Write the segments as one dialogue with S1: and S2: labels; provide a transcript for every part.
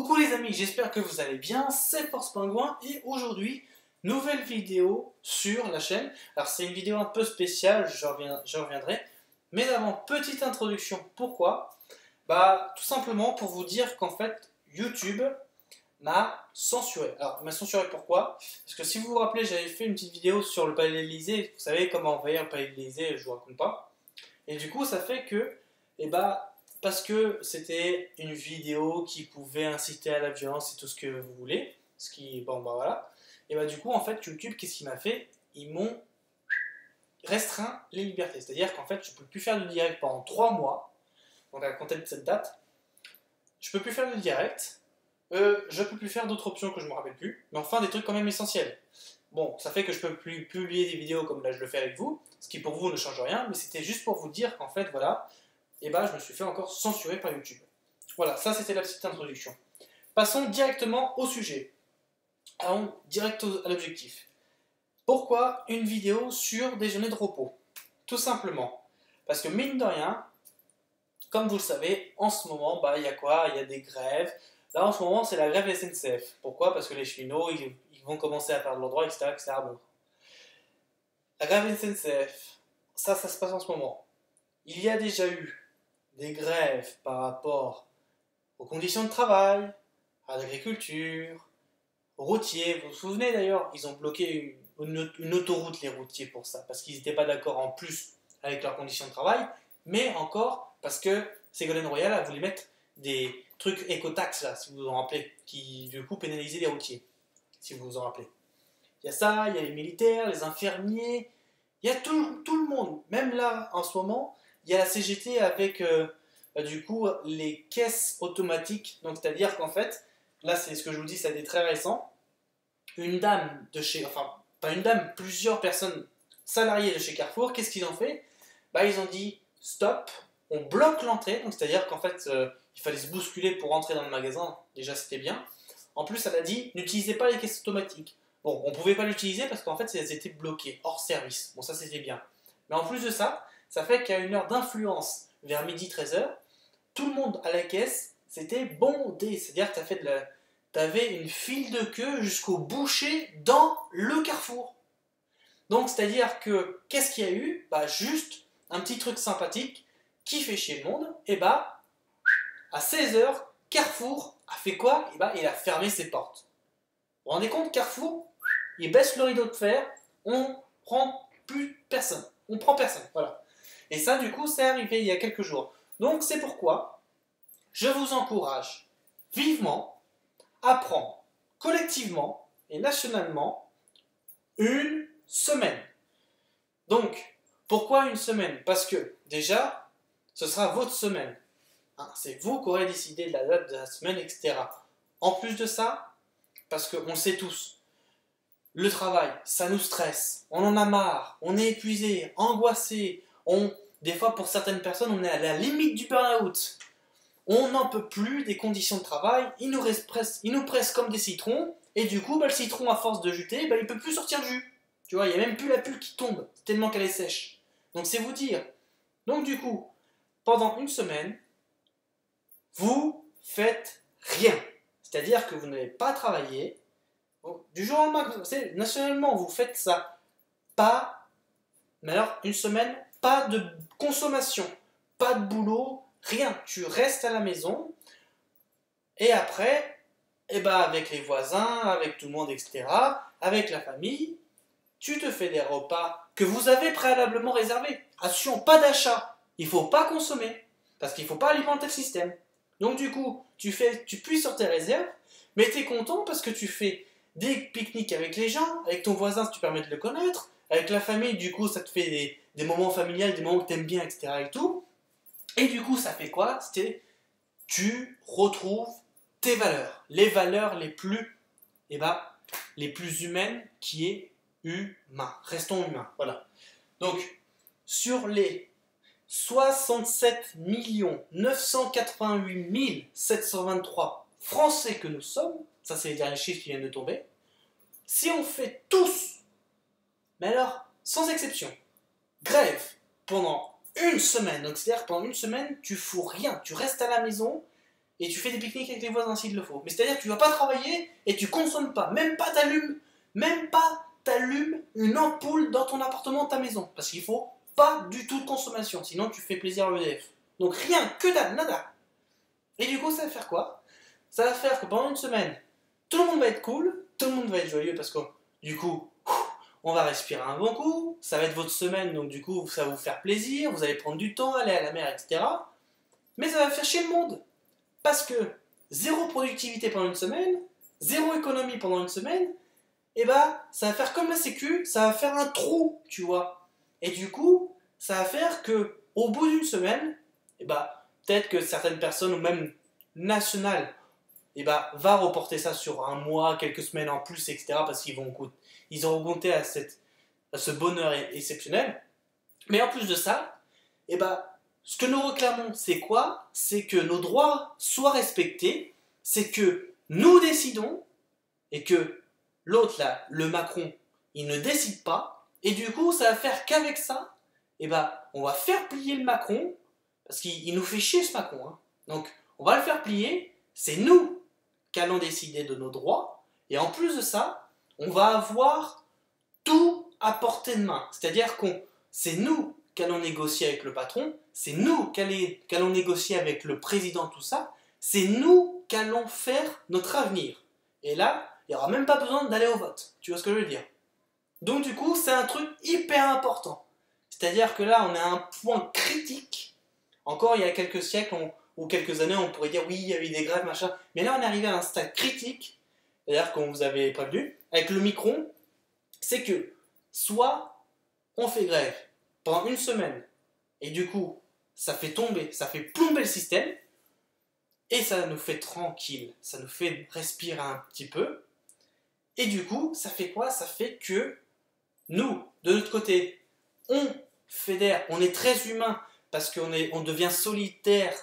S1: Coucou les amis, j'espère que vous allez bien, c'est Force Pingouin et aujourd'hui, nouvelle vidéo sur la chaîne. Alors c'est une vidéo un peu spéciale, j'en reviendrai. Mais avant, petite introduction, pourquoi? Bah tout simplement pour vous dire qu'en fait, YouTube m'a censuré. Alors il m'a censuré pourquoi? Parce que si vous vous rappelez, j'avais fait une petite vidéo sur le palais de l'Élysée, vous savez comment envahir le palais de l'Élysée, je vous raconte pas. Et du coup ça fait que, parce que c'était une vidéo qui pouvait inciter à la violence et tout ce que vous voulez, ce qui, bon bah voilà, et bah du coup en fait YouTube, qu'est-ce qu'il m'a fait? Ils m'ont restreint les libertés, c'est-à-dire qu'en fait je peux plus faire de direct pendant 3 mois, donc à compter de cette date, je peux plus faire de direct, je peux plus faire d'autres options que je me rappelle plus, mais enfin des trucs quand même essentiels. Bon, ça fait que je peux plus publier des vidéos comme là je le fais avec vous, ce qui pour vous ne change rien, mais c'était juste pour vous dire qu'en fait voilà, et bah je me suis fait encore censurer par YouTube. Voilà, ça c'était la petite introduction. Passons directement au sujet. Allons direct à l'objectif. Pourquoi une vidéo sur des journées de repos? Tout simplement, parce que mine de rien, comme vous le savez, en ce moment, bah il y a quoi? Il y a des grèves. Là en ce moment c'est la grève SNCF. Pourquoi? Parce que les cheminots, ils vont commencer à perdre leurs droits, etc., etc. Bon. La grève SNCF, ça se passe en ce moment. Il y a déjà eu des grèves par rapport aux conditions de travail, à l'agriculture, aux routiers. Vous vous souvenez d'ailleurs, ils ont bloqué une autoroute, les routiers, pour ça, parce qu'ils n'étaient pas d'accord en plus avec leurs conditions de travail, mais encore parce que Ségolène Royal a voulu mettre des trucs écotaxes, là, si vous vous en rappelez, qui du coup pénalisaient les routiers, si vous vous en rappelez. Il y a ça, il y a les militaires, les infirmiers, il y a tout le monde. Même là, en ce moment, il y a la CGT avec du coup les caisses automatiques. Donc c'est-à-dire qu'en fait, là c'est ce que je vous dis, ça a été très récent. Une dame de chez, enfin pas une dame, plusieurs personnes salariées de chez Carrefour, qu'est-ce qu'ils ont fait? Bah ils ont dit stop, on bloque l'entrée. Donc c'est-à-dire qu'en fait il fallait se bousculer pour entrer dans le magasin. Déjà c'était bien. En plus elle a dit n'utilisez pas les caisses automatiques. Bon, on pouvait pas l'utiliser parce qu'en fait elles étaient bloquées, hors service. Bon ça c'était bien. Mais en plus de ça, ça fait qu'à une heure d'influence, vers midi 13h, tout le monde à la caisse, c'était bondé. C'est-à-dire que t'avais une file de queue jusqu'au boucher dans le carrefour. Donc, c'est-à-dire que, qu'est-ce qu'il y a eu? Bah, juste un petit truc sympathique qui fait chier le monde. Et bah, à 16h, Carrefour a fait quoi? Et bah, il a fermé ses portes. Vous vous rendez compte? Carrefour, il baisse le rideau de fer, on prend plus personne. On prend personne, voilà. Et ça, du coup, c'est arrivé il y a quelques jours. Donc, c'est pourquoi je vous encourage vivement à prendre collectivement et nationalement une semaine. Donc, pourquoi une semaine? Parce que, déjà, ce sera votre semaine. Hein, c'est vous qui aurez décidé de la date de la semaine, etc. En plus de ça, parce qu'on le sait tous, le travail, ça nous stresse, on en a marre, on est épuisé, angoissé, des fois pour certaines personnes, on est à la limite du burn-out. On n'en peut plus des conditions de travail, ils nous pressent comme des citrons, et du coup, bah, le citron, à force de juter, bah, il ne peut plus sortir de jus. Tu vois, il n'y a même plus la pulpe qui tombe, tellement qu'elle est sèche. Donc c'est vous dire. Donc du coup, pendant une semaine, vous faites rien. C'est-à-dire que vous n'allez pas travailler. Du jour au lendemain, nationalement, vous faites ça. Pas, mais alors, une semaine, pas de consommation, pas de boulot, rien. Tu restes à la maison, et après, eh ben, avec les voisins, avec tout le monde, etc., avec la famille, tu te fais des repas que vous avez préalablement réservés. Attention, pas d'achat. Il ne faut pas consommer, parce qu'il ne faut pas alimenter le système. Donc du coup, tu puises sur tes réserves, mais tu es content parce que tu fais des pique-niques avec les gens, avec ton voisin si tu permets de le connaître, avec la famille, du coup ça te fait des moments familiales, des moments que tu aimes bien, etc. et tout. Et du coup ça fait quoi? Tu retrouves tes valeurs, les valeurs les plus, les plus humaines qui est humain. Restons humains, voilà. Donc, sur les 67 988 723 Français que nous sommes, ça c'est les derniers chiffres qui viennent de tomber, si on fait tous, mais alors, sans exception, grève pendant une semaine, donc c'est-à-dire que pendant une semaine, tu fous rien, tu restes à la maison, et tu fais des pique-niques avec les voisins s'il le faut. Mais c'est-à-dire que tu vas pas travailler et tu consommes pas, même pas t'allumes une ampoule dans ton appartement, ta maison. Parce qu'il faut pas du tout de consommation, sinon tu fais plaisir à l'EDF. Donc rien, que dalle, nada. Et du coup, ça va faire quoi? Ça va faire que pendant une semaine, tout le monde va être cool, tout le monde va être joyeux parce que du coup, on va respirer un bon coup, ça va être votre semaine, donc du coup, ça va vous faire plaisir, vous allez prendre du temps, aller à la mer, etc. Mais ça va faire chier le monde. Parce que zéro productivité pendant une semaine, zéro économie pendant une semaine, et bah, ça va faire comme la sécu, ça va faire un trou, tu vois. Et du coup, ça va faire que au bout d'une semaine, et bah, peut-être que certaines personnes, ou même nationales, et bah, va reporter ça sur un mois, quelques semaines en plus, etc. Parce ils auront goûté à ce bonheur exceptionnel. Mais en plus de ça, et bah, ce que nous réclamons, c'est quoi? C'est que nos droits soient respectés, c'est que nous décidons, et que l'autre là, le Macron, il ne décide pas, et du coup, ça va faire qu'avec ça, et bah, on va faire plier le Macron, parce qu'il nous fait chier ce Macron, hein. Donc, on va le faire plier, c'est nous qu'allons décider de nos droits, et en plus de ça, on va avoir tout à portée de main. C'est-à-dire c'est nous qu'allons négocier avec le patron, c'est nous qu'allons négocier avec le président, tout ça, c'est nous qu'allons faire notre avenir. Et là, il n'y aura même pas besoin d'aller au vote. Tu vois ce que je veux dire? Donc du coup, c'est un truc hyper important. C'est-à-dire que là, on est à un point critique. Encore il y a quelques siècles, ou quelques années, on pourrait dire oui, il y a eu des grèves, machin. Mais là, on est arrivé à un stade critique, c'est-à-dire qu'on vous avait prévenu, avec le Micron, c'est que soit on fait grève pendant une semaine, et du coup, ça fait plomber le système, et ça nous fait tranquille, ça nous fait respirer un petit peu, et du coup, ça fait quoi? Ça fait que nous, de notre côté, on fédère, on est très humain, parce on devient solitaire.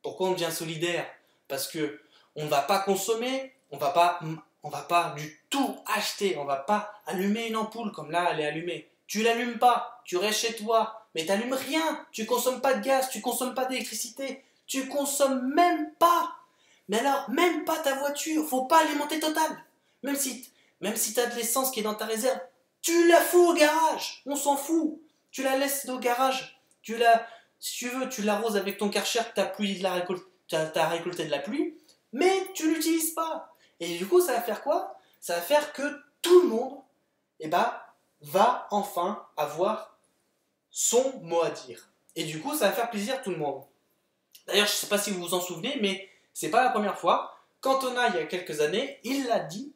S1: Pourquoi on devient solidaire? Parce que on ne va pas consommer, on va pas du tout acheter, on va pas allumer une ampoule comme là elle est allumée. Tu l'allumes pas, tu restes chez toi, mais tu n'allumes rien, tu consommes pas de gaz, tu consommes pas d'électricité, tu consommes même pas. Mais alors, même pas ta voiture, faut pas alimenter Total. Même si tu as de l'essence qui est dans ta réserve, tu la fous au garage, on s'en fout. Tu la laisses au garage, si tu veux, tu l'arroses avec ton Karcher que t'as récolté de la pluie, mais tu l'utilises pas. Et du coup, ça va faire quoi? Ça va faire que tout le monde, eh ben, va enfin avoir son mot à dire. Et du coup, ça va faire plaisir à tout le monde. D'ailleurs, je ne sais pas si vous vous en souvenez, mais c'est pas la première fois. Cantona, il y a quelques années, il l'a dit,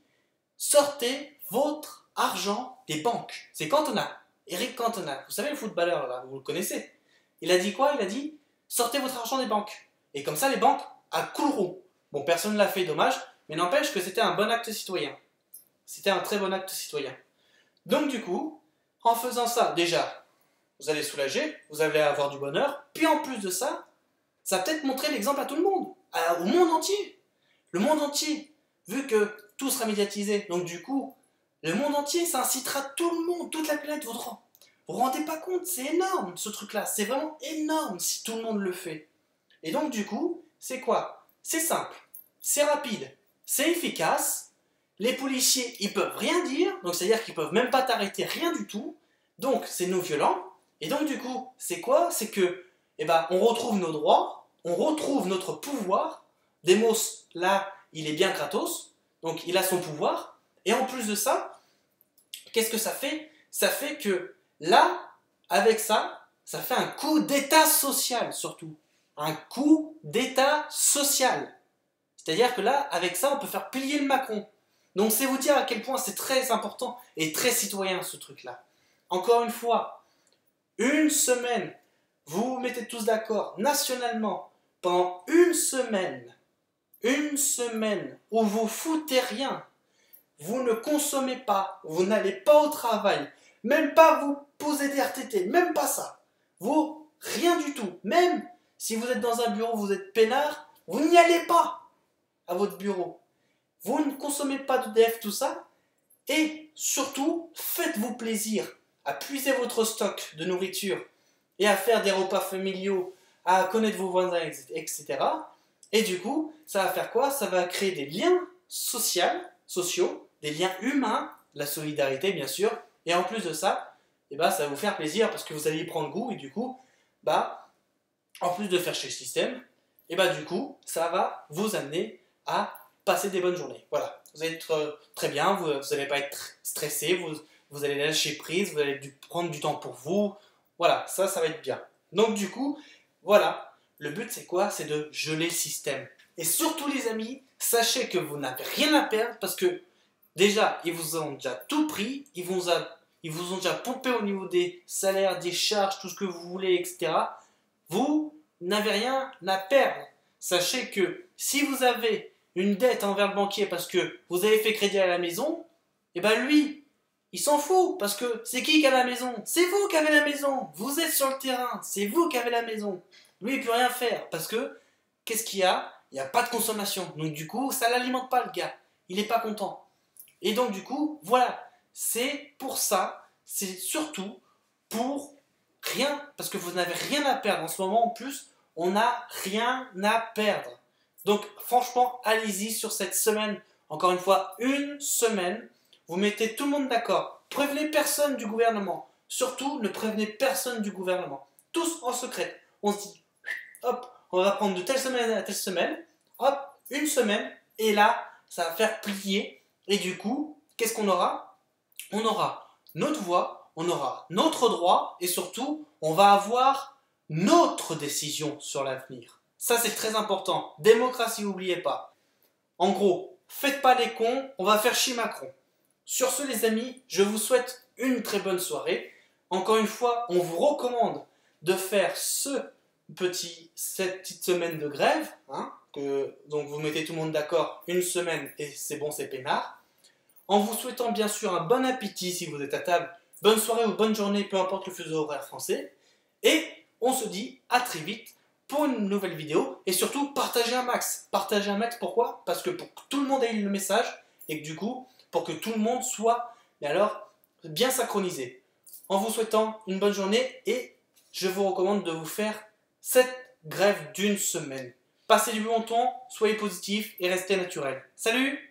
S1: sortez votre argent des banques. C'est Cantona, Eric Cantona. Vous savez, le footballeur, là, vous le connaissez. Il a dit quoi? Il a dit, sortez votre argent des banques. Et comme ça, les banques couleront. Bon, personne ne l'a fait, dommage, mais n'empêche que c'était un bon acte citoyen. C'était un très bon acte citoyen. Donc du coup, en faisant ça, déjà, vous allez soulager, vous allez avoir du bonheur, puis en plus de ça, ça va peut-être montrer l'exemple à tout le monde, au monde entier. Le monde entier, vu que tout sera médiatisé, donc du coup, le monde entier, ça incitera tout le monde, toute la planète, vous vous rendez pas compte, c'est énorme ce truc-là, c'est vraiment énorme si tout le monde le fait. Et donc du coup, c'est quoi? C'est simple, c'est rapide, c'est efficace, les policiers, ils peuvent rien dire, donc c'est-à-dire qu'ils peuvent même pas t'arrêter, rien du tout, donc c'est non violent, et donc du coup, c'est quoi? C'est que, eh ben, on retrouve nos droits, on retrouve notre pouvoir, Demos, là, il est bien Kratos, donc il a son pouvoir, et en plus de ça, qu'est-ce que ça fait? Ça fait que, là, avec ça, ça fait un coup d'état social, surtout. Un coup d'état social. C'est-à-dire que là, avec ça, on peut faire plier le Macron. Donc c'est vous dire à quel point c'est très important et très citoyen ce truc-là. Encore une fois, une semaine, vous vous mettez tous d'accord nationalement pendant une semaine où vous foutez rien, vous ne consommez pas, vous n'allez pas au travail, même pas vous poser des RTT, même pas ça. Vous, rien du tout. Même si vous êtes dans un bureau, vous êtes peinard, vous n'y allez pas à votre bureau. Vous ne consommez pas d'EDF, tout ça. Et surtout, faites-vous plaisir à puiser votre stock de nourriture et à faire des repas familiaux, à connaître vos voisins, etc. Et du coup, ça va faire quoi? Ça va créer des liens sociaux, des liens humains, la solidarité bien sûr. Et en plus de ça, eh ben, ça va vous faire plaisir parce que vous allez y prendre goût. Et du coup, bah, en plus de faire chez le système, et bah du coup, ça va vous amener à passer des bonnes journées. Voilà, vous allez être très bien, vous n'allez pas être stressé, vous allez lâcher prise, vous allez prendre du temps pour vous. Voilà, ça va être bien. Donc du coup, voilà, le but c'est quoi? C'est de geler le système. Et surtout les amis, sachez que vous n'avez rien à perdre parce que déjà, ils vous ont déjà tout pris, ils vous ont déjà pompé au niveau des salaires, des charges, tout ce que vous voulez, etc. Vous n'avez rien à perdre. Sachez que si vous avez une dette envers le banquier parce que vous avez fait crédit à la maison, et ben lui, il s'en fout parce que c'est qui a la maison? C'est vous qui avez la maison. Vous êtes sur le terrain, c'est vous qui avez la maison. Lui, il peut rien faire parce que qu'est-ce qu'il y a? Il n'y a pas de consommation. Donc du coup, ça l'alimente pas le gars. Il n'est pas content. Et donc du coup, voilà, c'est pour ça, c'est surtout pour rien, parce que vous n'avez rien à perdre. En ce moment, en plus, on n'a rien à perdre. Donc franchement, allez-y sur cette semaine. Encore une fois, une semaine. Vous mettez tout le monde d'accord. Prévenez personne du gouvernement. Surtout, ne prévenez personne du gouvernement. Tous en secret. On se dit, hop, on va prendre de telle semaine à telle semaine. Hop, une semaine. Et là, ça va faire plier. Et du coup, qu'est-ce qu'on aura? On aura notre voix, on aura notre droit et surtout, on va avoir notre décision sur l'avenir. Ça, c'est très important. Démocratie, n'oubliez pas. En gros, faites pas les cons, on va faire chier Macron. Sur ce, les amis, je vous souhaite une très bonne soirée. Encore une fois, on vous recommande de faire cette petite semaine de grève. Donc vous mettez tout le monde d'accord, une semaine et c'est bon, c'est peinard. En vous souhaitant bien sûr un bon appétit si vous êtes à table, bonne soirée ou bonne journée, peu importe le fuseau horaire français. Et on se dit à très vite pour une nouvelle vidéo. Et surtout, partagez un max. Partagez un max, pourquoi? Parce que pour que tout le monde ait le message et que du coup, pour que tout le monde soit bien synchronisé. En vous souhaitant une bonne journée et je vous recommande de vous faire cette grève d'une semaine. Passez du bon temps, soyez positifs et restez naturel. Salut!